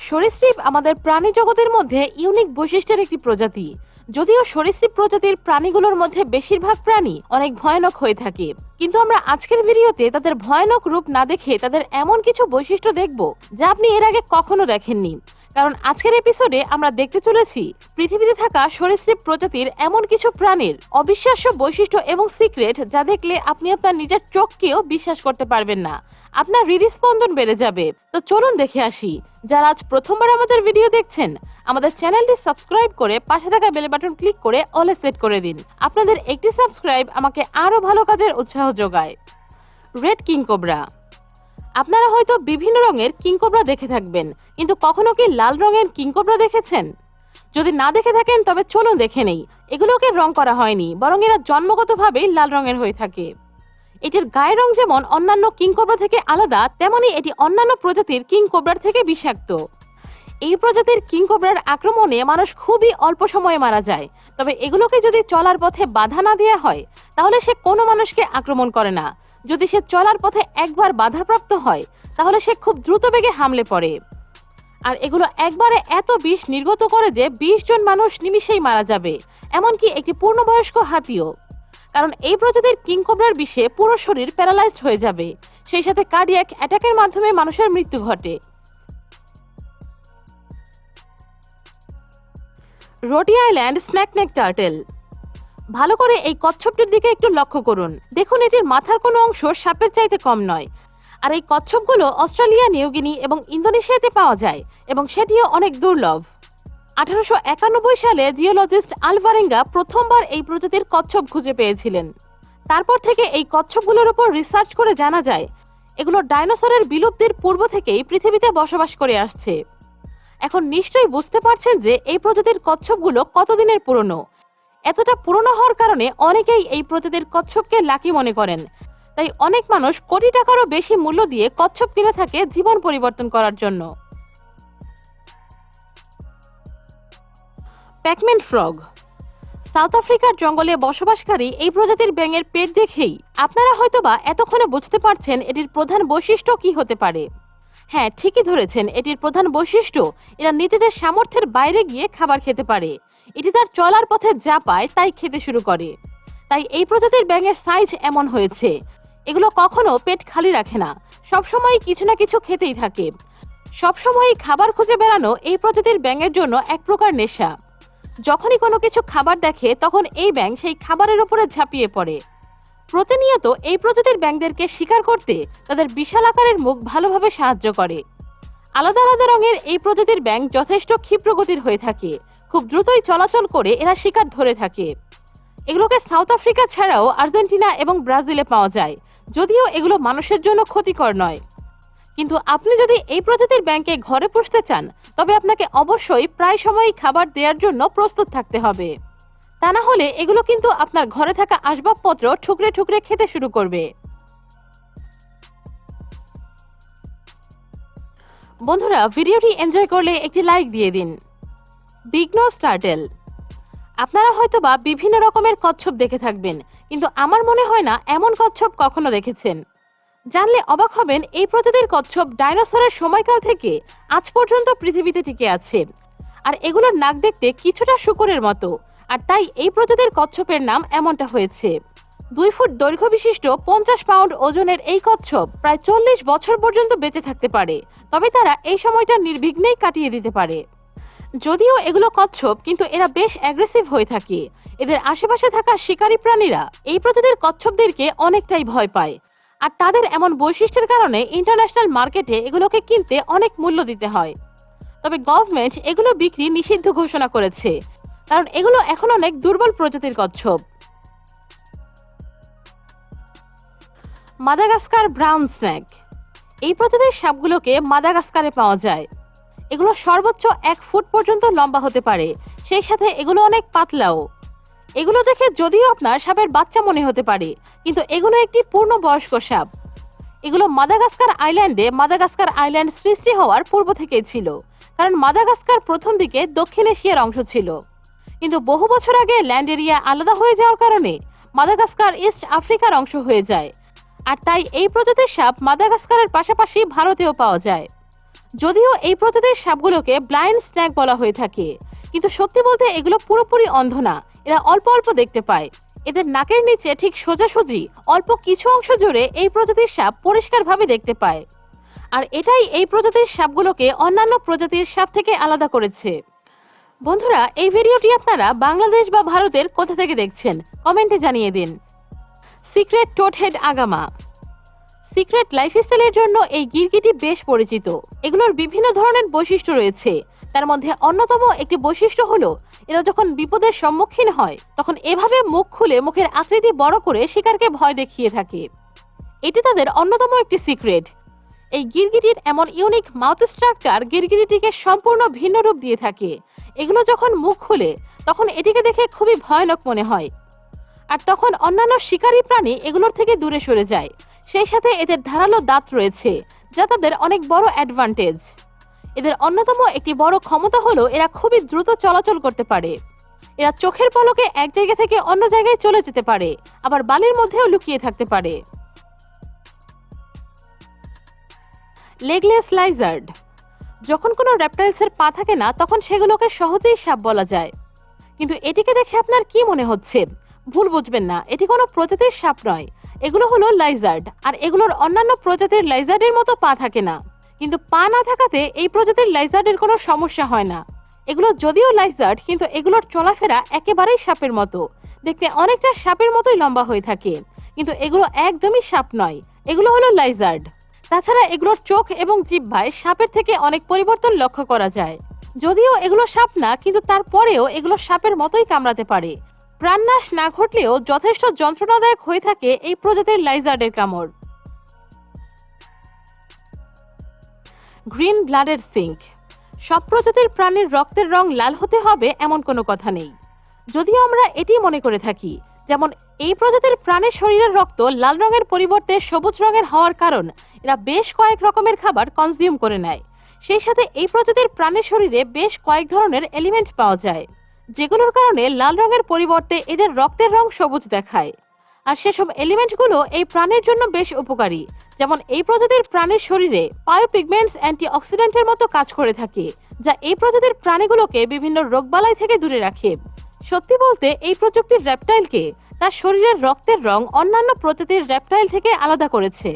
সরীসৃপ আমাদের প্রাণী জগতের মধ্যে ইউনিক বৈশিষ্ট্যের একটি প্রজাতি। যদিও সরীসৃপ প্রজাতির প্রাণীগুলোর মধ্যে বেশিরভাগ প্রাণী অনেক ভয়ানক হয়ে থাকে, কিন্তু আমরা আজকের ভিডিওতে তাদের ভয়ানক রূপ না দেখে তাদের এমন কিছু বৈশিষ্ট্য দেখব যা আপনি এর আগে কখনো দেখেননি। কারণ আজকের এপিসোডে আমরা দেখতে চলেছি পৃথিবীতে থাকা সরীসৃপ প্রজাতির এমন কিছু প্রাণীর অবিশ্বাস্য বৈশিষ্ট্য এবং সিক্রেট যা দেখলে আপনি আপনার নিজের চোখকেও বিশ্বাস করতে পারবেন না, আপনার হৃদস্পন্দন বেড়ে যাবে। তো চলুন দেখে আসি। যারা আজ প্রথমবার আমাদের ভিডিও দেখছেন, আমাদের চ্যানেলটি সাবস্ক্রাইব করে পাশে থাকা বেল বাটন ক্লিক করে অলে সেট করে দিন। আপনাদের একটি সাবস্ক্রাইব আমাকে আরো ভালো কাজের উৎসাহ যোগায়। Red king cobra. আপনারা হয়তো বিভিন্ন রঙের কিং কোবরা দেখে থাকবেন, কিন্তু কখনো কি লাল রঙের কিং কোবরা দেখেছেন? যদি না দেখে থাকেন তবে চলুন দেখে নেই। এগুলোকে রং করা হয়নি, বরং এরা জন্মগতভাবেই লাল রঙের হয়ে থাকে। এটির গায়ের রং যেমন অন্যান্য কিং কোবরা থেকে আলাদা, তেমনি এটি অন্যান্য প্রজাতির কিং কোবরার থেকে বিষাক্ত। এই প্রজাতির কিং কোবরার আক্রমণে মানুষ খুবই অল্প সময়ে মারা যায়। তবে এগুলোকে যদি চলার পথে বাধা না দেওয়া হয়, তাহলে সে কোনো মানুষকে আক্রমণ করে না। যদি সে চলার পথে একবার বাধাপ্রাপ্ত হয়, তাহলে সে খুব দ্রুত বেগে হামলে পড়ে। আর এগুলো একবারে এত বিষ নির্গত করে যে 20 জন মানুষ নিমিষেই মারা যাবে, এমনকি একটি পূর্ণবয়স্ক হাতিও। কারণ এই প্রজাতির কিং কোবরার বিষে পুরো শরীর প্যারালাইজড হয়ে যাবে, সেই সাথে কার্ডিয়াক অ্যাটাকের মাধ্যমে মানুষের মৃত্যু ঘটে। রোডি আইল্যান্ড স্ন্যাকনেক টার্টেল। ভালো করে এই কচ্ছপটির দিকে একটু লক্ষ্য করুন। দেখুন, এটির মাথার কোনো অংশ সাপের চাইতে কম নয়। আর এই কচ্ছপগুলো অস্ট্রেলিয়া, নিউগিনি এবং ইন্দোনেশিয়াতে পাওয়া যায়, এবং সেটিও অনেক দুর্লভ। 1891 সালে জিওলজিস্ট আলভারেঙ্গা প্রথমবার এই প্রজাতির কচ্ছপ খুঁজে পেয়েছিলেন। তারপর থেকে এই কচ্ছপগুলোর উপর রিসার্চ করে জানা যায় এগুলো ডাইনোসরের বিলুপ্তির পূর্ব থেকেই পৃথিবীতে বসবাস করে আসছে। এখন নিশ্চয়ই বুঝতে পারছেন যে এই প্রজাতির কচ্ছপগুলো কতদিনের পুরনো। এতটা পুরনো হওয়ার কারণে অনেকেই এই প্রজাতির কচ্ছপকে লাকি মনে করেন। তাই অনেক মানুষ কোটি টাকারও বেশি মূল্য দিয়ে কচ্ছপ কিনে থাকে জীবন পরিবর্তন করার জন্য। Pac-Man frog. সাউথ আফ্রিকার জঙ্গলে বসবাসকারী এই প্রজাতির ব্যাঙের পেট দেখেই আপনারা হয়তোবা এতক্ষণে বুঝতে পারছেন এটির প্রধান বৈশিষ্ট্য কি হতে পারে। হ্যাঁ, ঠিকই ধরেছেন, এটির প্রধান বৈশিষ্ট্য এরা নিজেদের সামর্থ্যের বাইরে গিয়ে খাবার খেতে পারে। এটি তার চলার পথে যা পায় তাই খেতে শুরু করে। তাই এই প্রজাতির ব্যাঙের সাইজ এমন হয়েছে। এগুলো কখনো পেট খালি রাখে না, সবসময় কিছু না কিছু খেতেই থাকে। সবসময় খাবার খুঁজে বেড়ানো এই প্রজাতির ব্যাঙের জন্য এক প্রকার নেশা। যখনই কোনো কিছু খাবার দেখে, তখন এই ব্যাঙ সেই খাবারের উপরে ঝাঁপিয়ে পড়ে। প্রতিনিয়ত এই প্রজাতির ব্যাঙদেরকে শিকার করতে তাদের বিশাল আকারের মুখ ভালোভাবে সাহায্য করে। আলাদা আলাদা রঙের এই প্রজাতির ব্যাঙ যথেষ্ট ক্ষিপ্রগতির হয়ে থাকে। খুব দ্রুতই চলাচল করে এরা শিকার ধরে থাকে। এগুলোকে সাউথ আফ্রিকা ছাড়াও আর্জেন্টিনা এবং ব্রাজিলে পাওয়া যায়, যদিও এগুলো মানুষের জন্য ক্ষতিকর নয়। কিন্তু আপনি যদি এই প্রজাতির ব্যাঙকে ঘরে পুষতে চান, তবে আপনাকে অবশ্যই প্রায় সময়ই খাবার দেওয়ার জন্য প্রস্তুত থাকতে হবে। তা না হলে এগুলো কিন্তু আপনার ঘরে থাকা আসবাবপত্র ঠুকরে ঠুকরে খেতে শুরু করবে। বন্ধুরা, ভিডিওটি এনজয় করলে একটি লাইক দিয়ে দিন। Big nose turtle. আপনারা হয়তোবা বিভিন্ন রকমের কচ্ছপ দেখে থাকবেন, কিন্তু আমার মনে হয় না এমন কচ্ছপ কখনো দেখেছেন। জানলে অবাক হবেন, এই প্রজাতির কচ্ছপ ডাইনোসরের সময়কাল থেকে আজ পর্যন্ত পৃথিবীতে টিকে আছে। আর এগুলোর নাক দেখতে কিছুটা শূকরের মতো, আর তাই এই প্রজাতির কচ্ছপের নাম এমনটা হয়েছে। 2 ফুট দৈর্ঘ্য বিশিষ্ট 50 পাউন্ড ওজনের এই কচ্ছপ প্রায় 40 বছর পর্যন্ত বেঁচে থাকতে পারে, তবে তারা এই সময়টা নির্বিঘ্নেই কাটিয়ে দিতে পারে। যদিও এগুলো কচ্ছপ, কিন্তু এরা বেশ অ্যাগ্রেসিভ হয়ে থাকে। এদের আশেপাশে থাকা শিকারী প্রাণীরা এই প্রজাতির কচ্ছপদেরকে অনেকটাই ভয় পায়। আর তাদের এমন বৈশিষ্ট্যের কারণে ইন্টারন্যাশনাল মার্কেটে এগুলোকে কিনতে অনেক মূল্য দিতে হয়। তবে গভর্নমেন্ট এগুলো বিক্রি নিষিদ্ধ ঘোষণা করেছে, কারণ এগুলো এখন অনেক দুর্বল প্রজাতির কচ্ছপ। Madagascar brown snake. এই প্রজাতির সাপগুলোকে মাদাগাস্কারে পাওয়া যায়। এগুলো সর্বোচ্চ 1 ফুট পর্যন্ত লম্বা হতে পারে, সেই সাথে এগুলো অনেক পাতলাও। এগুলো দেখে যদিও আপনার সাপের বাচ্চা মনে হতে পারে, কিন্তু এগুলো একটি পূর্ণবয়স্ক সাপ। এগুলো মাদাগাস্কার আইল্যান্ড সৃষ্টি হওয়ার পূর্ব থেকেই ছিল, কারণ মাদাগাস্কার প্রথম দিকে দক্ষিণ এশিয়ার অংশ ছিল। কিন্তু বহু বছর আগে ল্যান্ড এরিয়া আলাদা হয়ে যাওয়ার কারণে মাদাগাস্কার ইস্ট আফ্রিকার অংশ হয়ে যায়। আর তাই এই প্রজাতির সাপ মাদাগাস্কারের পাশাপাশি ভারতেও পাওয়া যায়। যদিও এই প্রজাতির সাপগুলোকে ব্লাইন্ড স্নেক বলা হয়ে থাকে, কিন্তু সত্যি বলতে এগুলো পুরোপুরি অন্ধ না, এরা অল্প অল্প দেখতে পায়। এদের নাকের নিচে ঠিক সোজাসুজি অল্প কিছু অংশ জুড়ে এই প্রজাতির সাপ পরিষ্কারভাবে দেখতে পায়। আর এটাই এই প্রজাতির সাপগুলোকে অন্যান্য প্রজাতির সাপ থেকে আলাদা করেছে। বন্ধুরা, এই ভিডিওটি আপনারা বাংলাদেশ বা ভারতের কোথা থেকে দেখছেন কমেন্টে জানিয়ে দিন। সিক্রেট টোটহেড আগামা। সিক্রেট লাইফস্টাইলের জন্য এই গিরগিটি বেশ পরিচিত। এগুলোর বিভিন্ন ধরনের বৈশিষ্ট্য রয়েছে। তার মধ্যে অন্যতম একটি বৈশিষ্ট্য হলো এরা যখন বিপদের সম্মুখীন হয় তখন এভাবে মুখ খুলে মুখের আকৃতি বড় করে শিকারকে ভয় দেখিয়ে থাকে। এটি তাদের অন্যতম একটি সিক্রেট। এই গিরগিটির এমন ইউনিক মাউথ স্ট্রাকচার গিরগিটিকে সম্পূর্ণ ভিন্ন রূপ দিয়ে থাকে। এগুলো যখন মুখ খুলে তখন এটিকে দেখে খুবই ভয়ানক মনে হয়, আর তখন অন্যান্য শিকারী প্রাণী এগুলোর থেকে দূরে সরে যায়। সেই সাথে এদের ধারালো দাঁত রয়েছে, যা তাদের অনেক বড় অ্যাডভান্টেজ। এদের অন্যতম একটি বড় ক্ষমতা হলো এরা খুবই দ্রুত চলাচল করতে পারে। এরা চোখের পলকে এক জায়গা থেকে অন্য জায়গায় চলে যেতে পারে, আবার বালির মধ্যেও লুকিয়ে থাকতে পারে। লেগলেস লাইজার্ড। যখন কোনো রেপটাইলসের পা থাকে না তখন সেগুলোকে সহজেই সাপ বলা যায়, কিন্তু এটিকে দেখে আপনার কি মনে হচ্ছে? ভুল বুঝবেন না, এটি কোনো প্রজাতির সাপ নয়। এগুলো হলো লাইজার্ড, আর এগুলোর অন্যান্য প্রজাতির লাইজার্ডের মতো পা থাকে না। কিন্তু পা না থাকাতে এই প্রজাতির লাইজার্ডের কোনো সমস্যা হয় না। এগুলো যদিও লাইজার্ড, কিন্তু এগুলোর চলাফেরা একেবারেই সাপের মতো। দেখতে অনেকটা সাপের মতোই লম্বা হয়ে থাকে, কিন্তু এগুলো একদমই সাপ নয়, এগুলো হলো লাইজার্ড। তাছাড়া এগুলোর চোখ এবং জিহ্বায় সাপের থেকে অনেক পরিবর্তন লক্ষ্য করা যায়। যদিও এগুলো সাপ না, কিন্তু তারপরেও এগুলো সাপের মতোই কামড়াতে পারে। প্রাণনাশ না ঘটলেও যথেষ্ট যন্ত্রণাদায়ক হয়ে থাকে এই প্রজাতির লাইজার্ডের কামড়। Green blooded skink. সব প্রজাতির প্রাণীর রক্তের রং লাল হতে হবে এমন কোনো কথা নেই, যদিও আমরা এটি মনে করে থাকি। যেমন এই প্রজাতির প্রাণীর শরীরের রক্ত লাল রঙের পরিবর্তে সবুজ রঙের হওয়ার কারণ এরা বেশ কয়েক রকমের খাবার কনজিউম করে নেয়। সেই সাথে এই প্রজাতির প্রাণীর শরীরে বেশ কয়েক ধরনের এলিমেন্ট পাওয়া যায়, যেগুলোর কারণে লাল রঙের পরিবর্তে এদের রক্তের রং সবুজ দেখায়। আর সেসব এলিমেন্টগুলো এই প্রাণীর জন্য বেশ উপকারী। যেমন এই প্রজাতির প্রাণীর শরীরে বায়োপিগমেন্টস অ্যান্টিঅক্সিডেন্টের মতো কাজ করে থাকে, যা এই প্রজাতির প্রাণীগুলোকে বিভিন্ন রোগবালাই থেকে দূরে রাখে। সত্যি বলতে এই প্রযুক্তির রেপটাইলকে তার শরীরের রক্তের রং অন্যান্য প্রজাতির রেপটাইল থেকে আলাদা করেছে।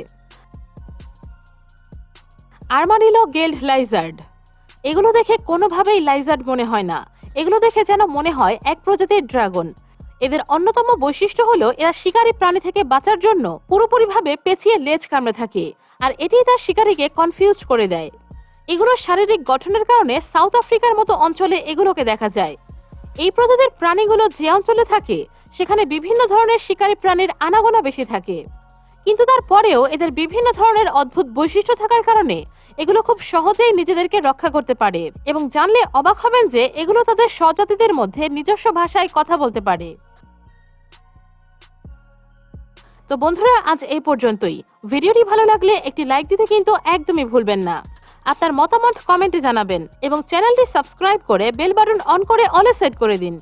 আর্মাডিলো গেল্ড লাইজার্ড। এগুলো দেখে কোনোভাবেই লাইজার্ড মনে হয় না, এগুলো দেখে যেন মনে হয় এক প্রজাতির ড্রাগন। এদের অন্যতম বৈশিষ্ট্য হলো এরা শিকারী প্রাণী থেকে বাঁচার জন্য পুরোপুরিভাবে পেঁচিয়ে লেজ কামড়ে থাকে, আর এটিই তার শিকারীকে কনফিউজ করে দেয়। এগুলোর শারীরিক গঠনের কারণে সাউথ আফ্রিকার মতো অঞ্চলে এগুলোকে দেখা যায়। এই প্রজাতির প্রাণীগুলো যে অঞ্চলে থাকে সেখানে বিভিন্ন ধরনের শিকারী প্রাণীর আনাগোনা বেশি থাকে, কিন্তু তারপরেও এদের বিভিন্ন ধরনের অদ্ভুত বৈশিষ্ট্য থাকার কারণে এগুলো খুব সহজেই নিজেদেরকে রক্ষা করতে পারে, এবং জানলে অবাক হবেন যে এগুলো তাদের স্বজাতিদের মধ্যে নিজস্ব ভাষায় কথা বলতে পারে। তো বন্ধুরা, আজ এই পর্যন্তই। ভিডিওটি ভালো লাগলে একটি লাইক দিতে কিন্তু একদমই ভুলবেন না। আপনার মতামত কমেন্টে জানাবেন এবং চ্যানেলটি সাবস্ক্রাইব করে বেল বাটন অন করে অলে সেট করে দিন।